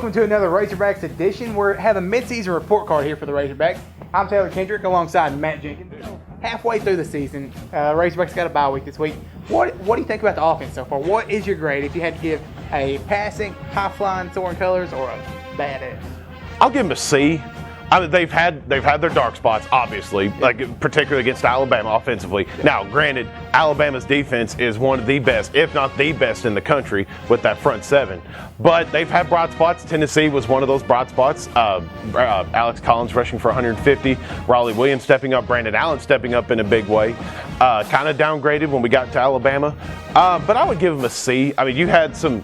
Welcome to another Razorbacks edition. We have a midseason report card here for the Razorbacks. I'm Taylor Kendrick alongside Matt Jenkins. Halfway through the season, Razorbacks got a bye week this week. What do you think about the offense so far? What is your grade if you had to give a passing, high-flying, soaring colors, or a bad F? I'll give them a C. I mean, they've had their dark spots, obviously, like particularly against Alabama offensively. Now, granted, Alabama's defense is one of the best, if not the best, in the country with that front seven. But they've had bright spots. Tennessee was one of those bright spots. Alex Collins rushing for 150. Raleigh Williams stepping up. Brandon Allen stepping up in a big way. Kind of downgraded when we got to Alabama. But I would give them a C. I mean, you had some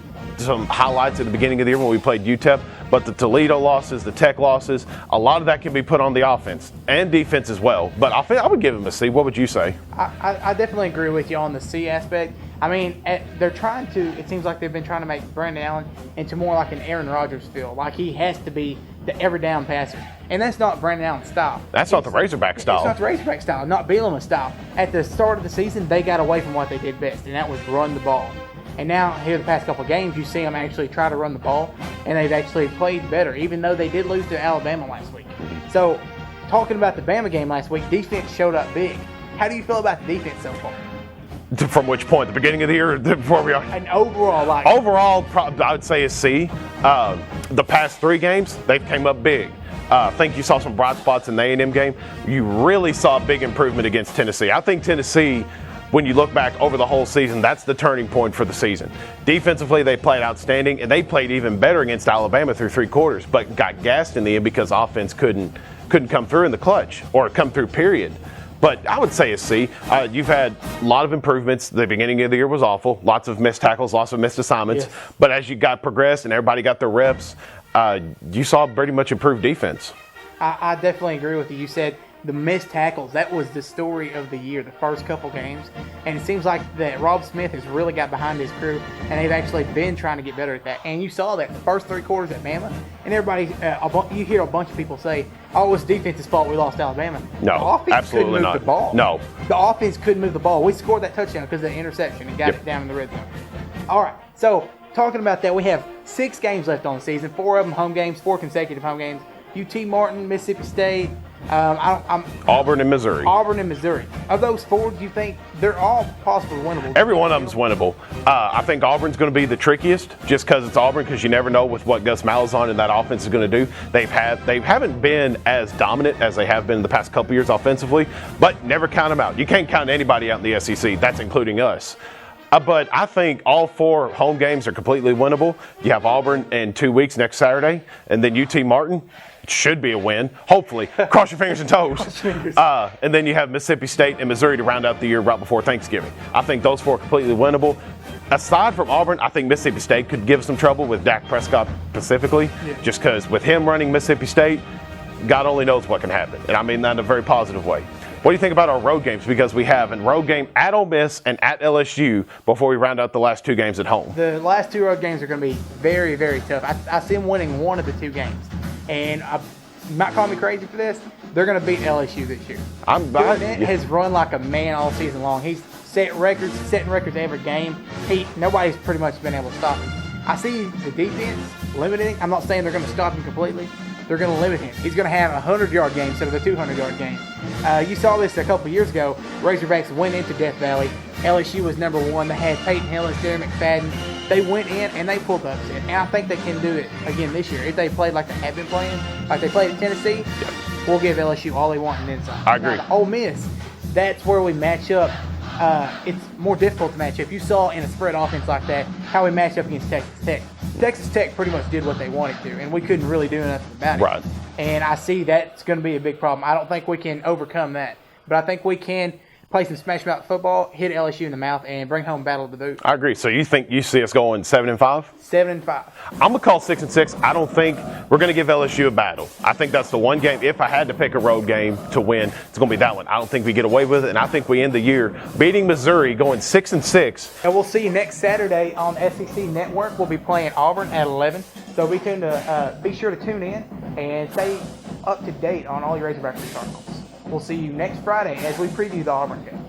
highlights at the beginning of the year when we played UTEP, but the Toledo losses, the Tech losses, a lot of that can be put on the offense and defense as well. But I would give them a C. What would you say? I definitely agree with you on the C aspect. I mean, they're trying to, it seems like they've been trying to make Brandon Allen into more like an Aaron Rodgers feel, like he has to be the every down passer. And that's not Brandon Allen's style. That's not the Razorback style. It's not the Razorback style, not Bielema's style. At the start of the season, they got away from what they did best, and that was run the ball. And now, here the past couple of games, you see them actually try to run the ball, and they've actually played better, even though they did lose to Alabama last week. So, talking about the Bama game last week, defense showed up big. How do you feel about the defense so far? From which point? The beginning of the year or before we are? And overall, Overall, I would say a C. The past 3 games, they've came up big. I think you saw some bright spots in the A&M game. You really saw a big improvement against Tennessee. I think Tennessee, when you look back over the whole season, that's the turning point for the season. Defensively, they played outstanding, and they played even better against Alabama through 3 quarters, but got gassed in the end because offense couldn't come through in the clutch or come through, period. But I would say a C. You've had a lot of improvements. The beginning of the year was awful. Lots of missed tackles, lots of missed assignments. Yes. But as you got progressed and everybody got their reps, you saw pretty much improved defense. I definitely agree with you. You said the missed tackles, that was the story of the year, the first couple games. And it seems like that Rob Smith has really got behind his crew, and they've actually been trying to get better at that. And you saw that the first 3 quarters at Bama, and everybody, you hear a bunch of people say, oh, it's defense's fault we lost Alabama. No, the offense absolutely couldn't move not. The ball. No. The offense couldn't move the ball. We scored that touchdown because of the interception and got it down in the red zone. All right, so talking about that, we have 6 games left on the season, 4 of them home games, 4 consecutive home games. UT Martin, Mississippi State, Auburn and Missouri. Auburn and Missouri. Of those 4, do you think they're all possibly winnable? Every one of them's winnable. I think Auburn's going to be the trickiest just because it's Auburn, because you never know with what Gus Malzahn and that offense is going to do. They haven't been as dominant as they have been in the past couple years offensively, but never count them out. You can't count anybody out in the SEC. That's including us. But I think all 4 home games are completely winnable. You have Auburn in 2 weeks next Saturday, and then UT Martin. Should be a win, hopefully. Cross your fingers and toes. And then you have Mississippi State and Missouri to round out the year right before Thanksgiving. I think those 4 are completely winnable. Aside from Auburn, I think Mississippi State could give some trouble with Dak Prescott specifically, just because with him running Mississippi State, God only knows what can happen. And I mean that in a very positive way. What do you think about our road games? Because we have a road game at Ole Miss and at LSU before we round out the last 2 games at home. The last 2 road games are going to be very, very tough. I see them winning one of the 2 games. And you might call me crazy for this, they're going to beat LSU this year. Burnett has run like a man all season long. He's setting records every game. Nobody's pretty much been able to stop him. I see the defense limiting. I'm not saying they're going to stop him completely. They're going to limit him. He's going to have a 100-yard game instead of a 200-yard game. You saw this a couple years ago. Razorbacks went into Death Valley. LSU was number 1. They had Peyton Hillis, Jerry McFadden. They went in and they pulled the upset. And I think they can do it again this year. If they played like they have been playing, like they played at Tennessee, we'll give LSU all they want and then some. I agree. Now, Ole Miss, that's where we match up. It's more difficult to match up. You saw in a spread offense like that how we matched up against Texas Tech. Texas Tech pretty much did what they wanted to, and we couldn't really do nothing about it. Right. And I see that's going to be a big problem. I don't think we can overcome that, but I think we can play some smash mouth football, hit LSU in the mouth, and bring home battle of the boot. I agree. So you think you see us going 7-5? 7-5. I'm gonna call 6-6. I don't think we're gonna give LSU a battle. I think that's the one game. If I had to pick a road game to win, it's gonna be that one. I don't think we get away with it, and I think we end the year beating Missouri, going 6-6. And we'll see you next Saturday on SEC Network. We'll be playing Auburn at 11. So be sure to tune in and stay up to date on all your Razorback articles. We'll see you next Friday as we preview the Auburn game.